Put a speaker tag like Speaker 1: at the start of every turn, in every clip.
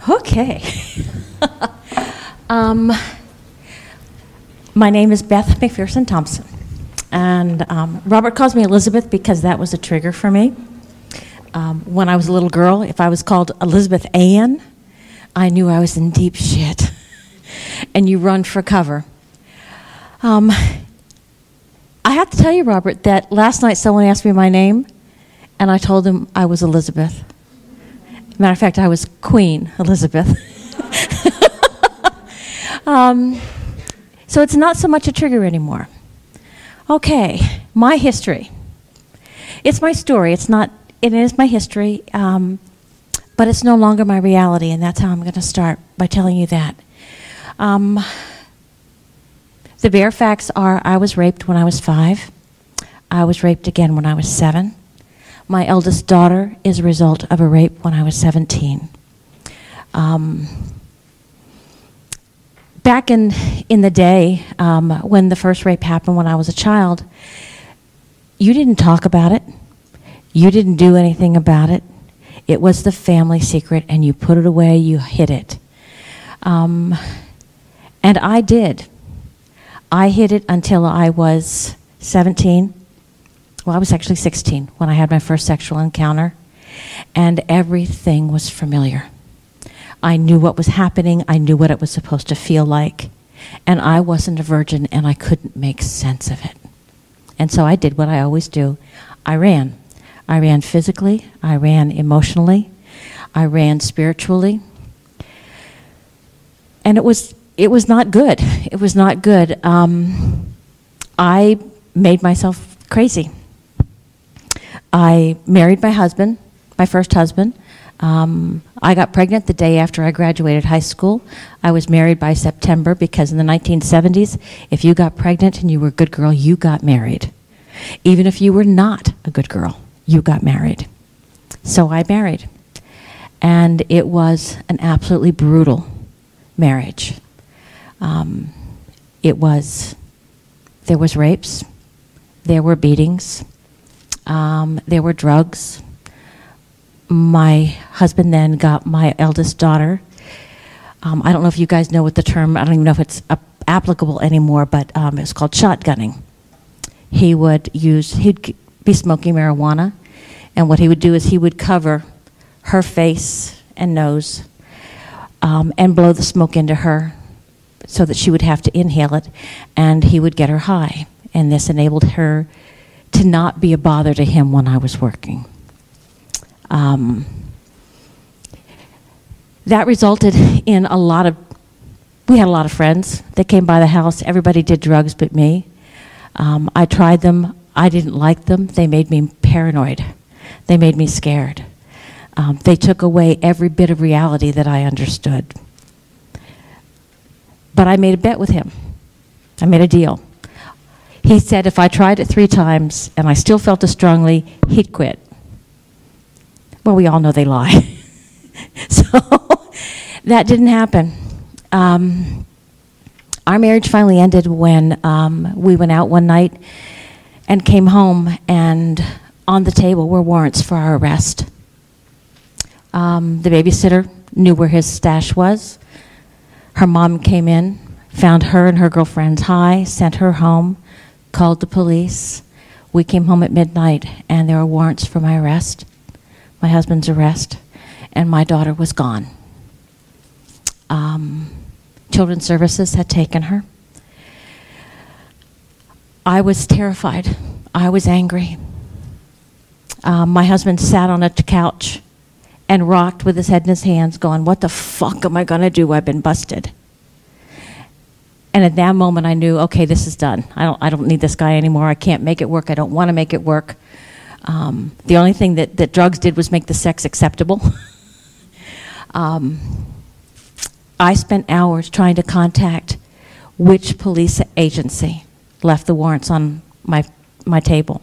Speaker 1: Okay. My name is Beth McPherson Thompson, and Robert calls me Elizabeth because that was a trigger for me. When I was a little girl, if I was called Elizabeth Ann, I knew I was in deep shit, and you run for cover. I have to tell you, Robert, that last night someone asked me my name, and I told them I was Elizabeth. Matter of fact, I was Queen Elizabeth. So it's not so much a trigger anymore. Okay, my history. It's my story. It is my history, but it's no longer my reality, and that's how I'm going to start, by telling you that. The bare facts are I was raped when I was 5. I was raped again when I was 7. My eldest daughter is a result of a rape when I was 17. Back in the day, when the first rape happened when I was a child, you didn't talk about it. You didn't do anything about it. It was the family secret, and you put it away, you hid it. And I did. I hid it until I was 17. Well, I was actually 16 when I had my first sexual encounter, and everything was familiar. I knew what was happening. I knew what it was supposed to feel like, and I wasn't a virgin, and I couldn't make sense of it. And so I did what I always do. I ran. I ran physically. I ran emotionally. I ran spiritually. And it was not good. It was not good. I made myself crazy. I married my husband, my first husband. I got pregnant the day after I graduated high school. I was married by September because in the 1970s, if you got pregnant and you were a good girl, you got married. Even if you were not a good girl, you got married. So I married. And it was an absolutely brutal marriage. There was rapes, there were beatings, there were drugs. My husband then got my eldest daughter. I don't know if you guys know what the term, I don't even know if it's applicable anymore, but it's called shotgunning. He'd be smoking marijuana, and what he would do is he would cover her face and nose and blow the smoke into her so that she would have to inhale it, and he would get her high. And this enabled her to not be a bother to him when I was working. That resulted in we had a lot of friends that came by the house. Everybody did drugs but me. I tried them. I didn't like them. They made me paranoid. They made me scared. They took away every bit of reality that I understood. But I made a bet with him. I made a deal. He said if I tried it 3 times and I still felt it strongly, he'd quit. Well, we all know they lie. So that didn't happen. Our marriage finally ended when we went out one night and came home, and on the table were warrants for our arrest. The babysitter knew where his stash was. Her mom came in, found her and her girlfriends high, sent her home, called the police. We came home at midnight, and there were warrants for my arrest, my husband's arrest, and my daughter was gone. Children's Services had taken her. I was terrified. I was angry. My husband sat on a couch and rocked with his head in his hands, going, "What the fuck am I going to do? I've been busted." And at that moment, I knew, okay, this is done. I don't need this guy anymore. I can't make it work. I don't want to make it work. The only thing that drugs did was make the sex acceptable. I spent hours trying to contact which police agency left the warrants on my table.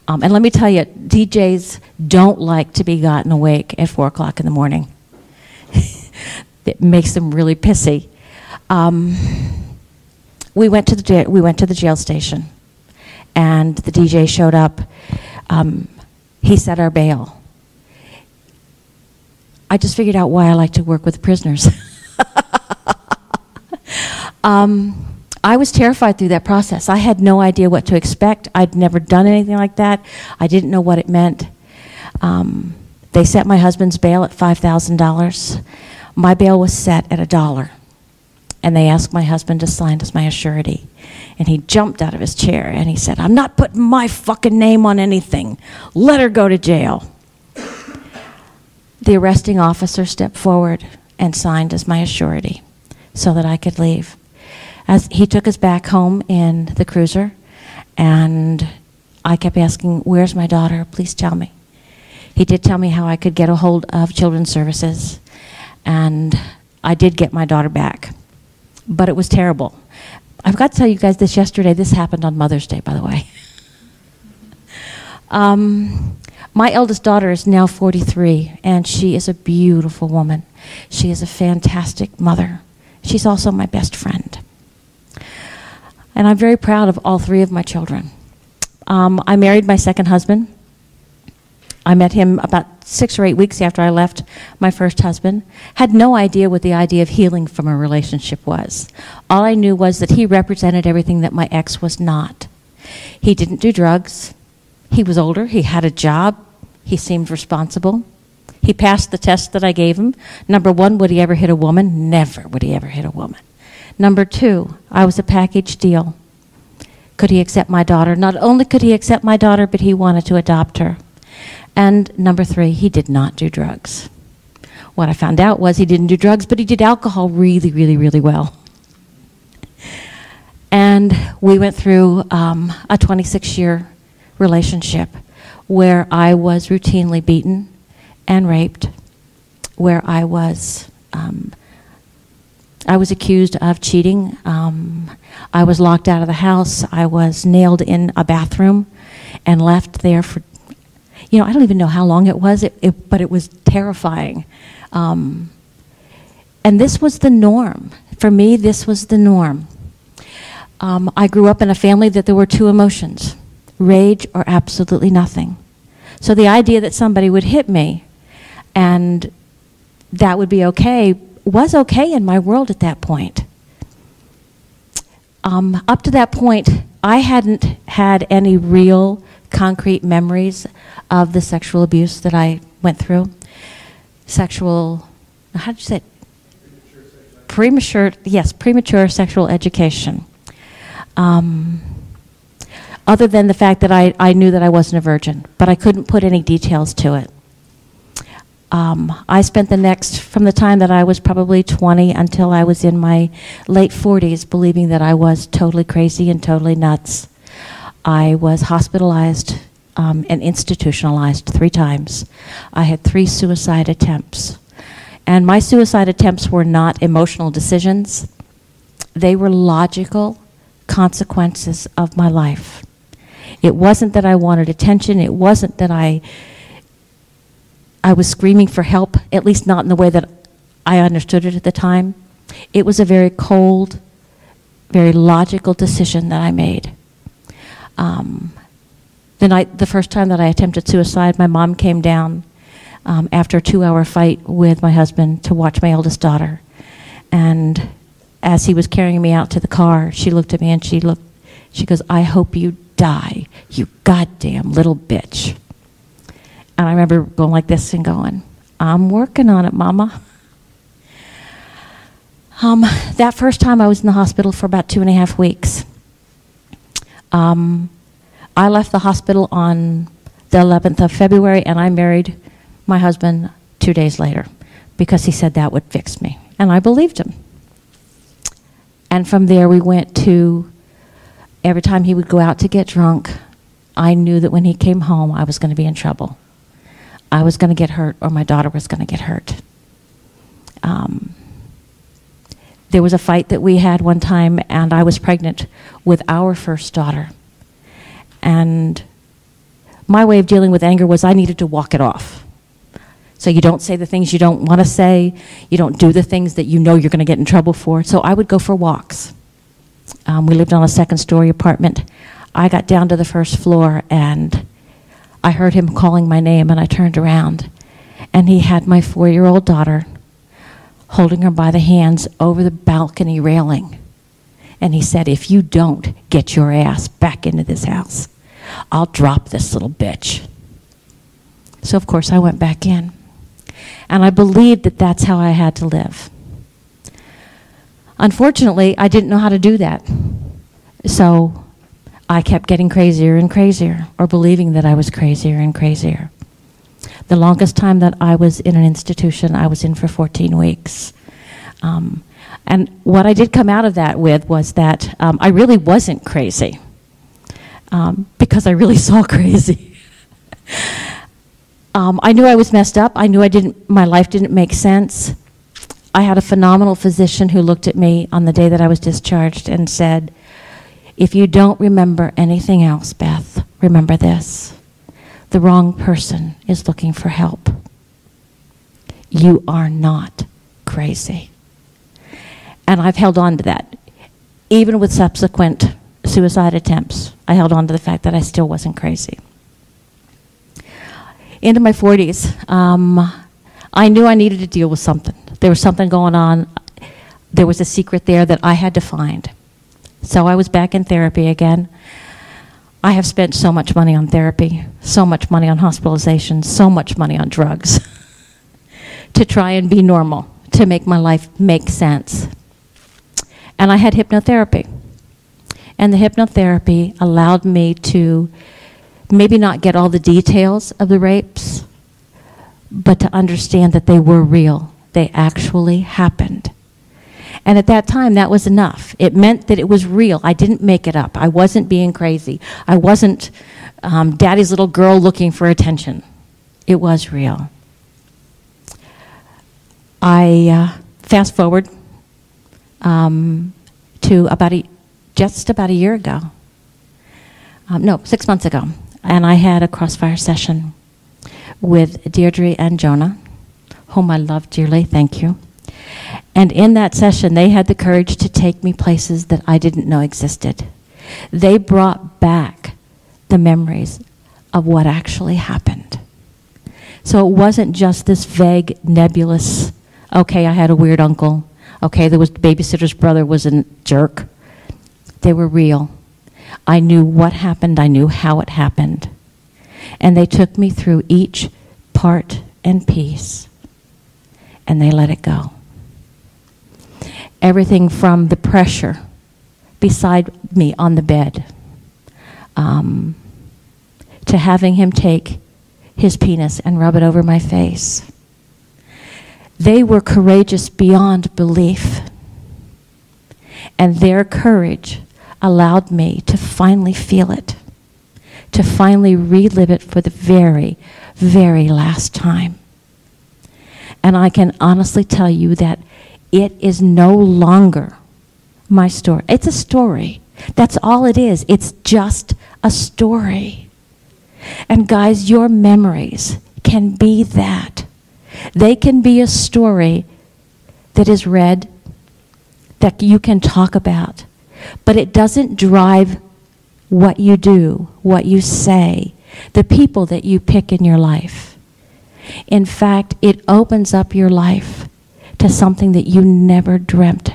Speaker 1: And let me tell you, DJs don't like to be gotten awake at 4 o'clock in the morning. It makes them really pissy. We went to the jail station, and the DJ showed up. He set our bail. I just figured out why I like to work with prisoners. I was terrified through that process. I had no idea what to expect. I'd never done anything like that. I didn't know what it meant. They set my husband's bail at $5,000. My bail was set at $1. And they asked my husband to sign as my surety. And he jumped out of his chair and he said, "I'm not putting my fucking name on anything. Let her go to jail." The arresting officer stepped forward and signed as my surety so that I could leave. As he took us back home in the cruiser, and I kept asking, "Where's my daughter? Please tell me." He did tell me how I could get a hold of Children's Services, and I did get my daughter back. But it was terrible. I've got to tell you guys this yesterday. This happened on Mother's Day, by the way. My eldest daughter is now 43, and she is a beautiful woman. She is a fantastic mother. She's also my best friend. And I'm very proud of all 3 of my children. I married my second husband. I met him about 6 or 8 weeks after I left my first husband. Had no idea what the idea of healing from a relationship was. All I knew was that he represented everything that my ex was not. He didn't do drugs. He was older. He had a job. He seemed responsible. He passed the test that I gave him. Number 1, would he ever hit a woman? Never would he ever hit a woman. Number 2, I was a package deal. Could he accept my daughter? Not only could he accept my daughter, but he wanted to adopt her. And number 3, he did not do drugs. What I found out was he didn't do drugs, but he did alcohol really, really, really well. And we went through a 26-year relationship where I was routinely beaten and raped, where I was accused of cheating. I was locked out of the house. I was nailed in a bathroom and left there for, I don't even know how long it was, but it was terrifying. And this was the norm. For me, this was the norm. I grew up in a family that there were 2 emotions, rage or absolutely nothing. So the idea that somebody would hit me and that would be okay was okay in my world at that point. Up to that point, I hadn't had any real concrete memories of the sexual abuse that I went through. How did you say it? Premature sexual education. Other than the fact that I knew that I wasn't a virgin, but I couldn't put any details to it. I spent from the time that I was probably 20 until I was in my late 40s, believing that I was totally crazy and totally nuts. I was hospitalized and institutionalized 3 times. I had 3 suicide attempts. And my suicide attempts were not emotional decisions. They were logical consequences of my life. It wasn't that I wanted attention. It wasn't that I was screaming for help, at least not in the way that I understood it at the time. It was a very cold, very logical decision that I made. The first time that I attempted suicide, my mom came down after a 2-hour fight with my husband to watch my eldest daughter. And as he was carrying me out to the car, she looked at me and she goes, "I hope you die, you goddamn little bitch." And I remember going like this and going, "I'm working on it, Mama." That first time I was in the hospital for about 2.5 weeks. I left the hospital on the 11th of February, and I married my husband 2 days later because he said that would fix me. And I believed him. And from there we went to, every time he would go out to get drunk, I knew that when he came home I was going to be in trouble. I was going to get hurt, or my daughter was going to get hurt. There was a fight that we had one time, and I was pregnant with our first daughter. And my way of dealing with anger was I needed to walk it off. So you don't say the things you don't want to say. You don't do the things that you know you're going to get in trouble for. So I would go for walks. We lived on a 2nd-story apartment. I got down to the 1st floor, and I heard him calling my name, and I turned around. And he had my 4-year-old daughter holding her by the hands over the balcony railing. And he said, if you don't get your ass back into this house, I'll drop this little bitch. So, of course, I went back in. And I believed that that's how I had to live. Unfortunately, I didn't know how to do that. So I kept getting crazier and crazier, or believing that I was crazier and crazier. The longest time that I was in an institution, I was in for 14 weeks. And what I did come out of that with was that I really wasn't crazy, because I really saw crazy. I knew I was messed up. I knew my life didn't make sense. I had a phenomenal physician who looked at me on the day that I was discharged and said, if you don't remember anything else, Beth, remember this. The wrong person is looking for help. You are not crazy. And I've held on to that. Even with subsequent suicide attempts, I held on to the fact that I still wasn't crazy. Into my 40s, I knew I needed to deal with something. There was something going on. There was a secret there that I had to find. So I was back in therapy again. I have spent so much money on therapy, so much money on hospitalization, so much money on drugs to try and be normal, to make my life make sense. And I had hypnotherapy. And the hypnotherapy allowed me to maybe not get all the details of the rapes, but to understand that they were real. They actually happened. And at that time, that was enough. It meant that it was real. I didn't make it up. I wasn't being crazy. I wasn't daddy's little girl looking for attention. It was real. I fast forward to just about a year ago. No, 6 months ago. And I had a crossfire session with Deirdre and Jonah, whom I love dearly, thank you. And in that session, they had the courage to take me places that I didn't know existed. They brought back the memories of what actually happened. So it wasn't just this vague, nebulous, okay, I had a weird uncle, okay, the babysitter's brother was a jerk. They were real. I knew what happened, I knew how it happened. And they took me through each part and piece, and they let it go. Everything from the pressure beside me on the bed, to having him take his penis and rub it over my face. They were courageous beyond belief. And their courage allowed me to finally feel it, to finally relive it for the very, very last time. And I can honestly tell you that it is no longer my story. It's a story. That's all it is. It's just a story. And guys, your memories can be that. They can be a story that is read, that you can talk about, but it doesn't drive what you do, what you say, the people that you pick in your life. In fact, it opens up your life to something that you never dreamt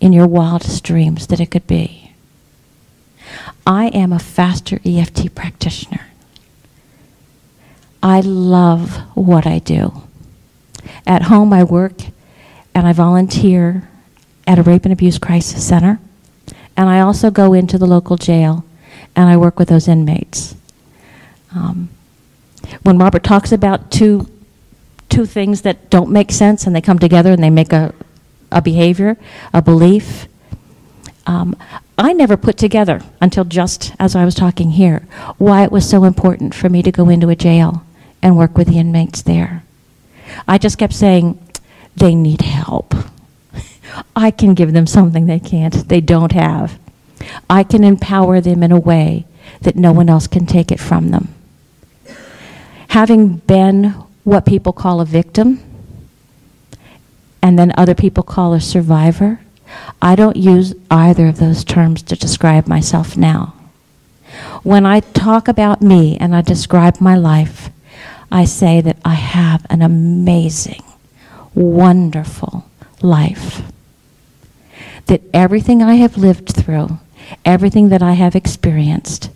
Speaker 1: in your wildest dreams that it could be. I am a FasterEFT practitioner. I love what I do. At home, I work and I volunteer at a rape and abuse crisis center. And I also go into the local jail and I work with those inmates. When Robert talks about two things that don't make sense and they come together and they make a behavior, a belief, I never put together until just as I was talking here why it was so important for me to go into a jail and work with the inmates there. I just kept saying, they need help. I can give them something they don't have. I can empower them in a way that no one else can take it from them. Having been what people call a victim, and then other people call a survivor, I don't use either of those terms to describe myself now. When I talk about me and I describe my life, I say that I have an amazing, wonderful life. That everything I have lived through, everything that I have experienced,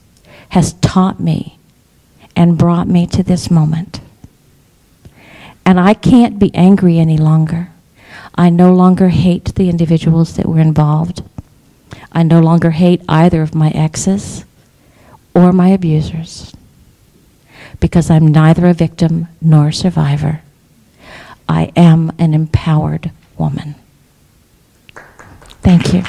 Speaker 1: has taught me and brought me to this moment. And I can't be angry any longer. I no longer hate the individuals that were involved. I no longer hate either of my exes or my abusers, because I'm neither a victim nor a survivor. I am an empowered woman. Thank you.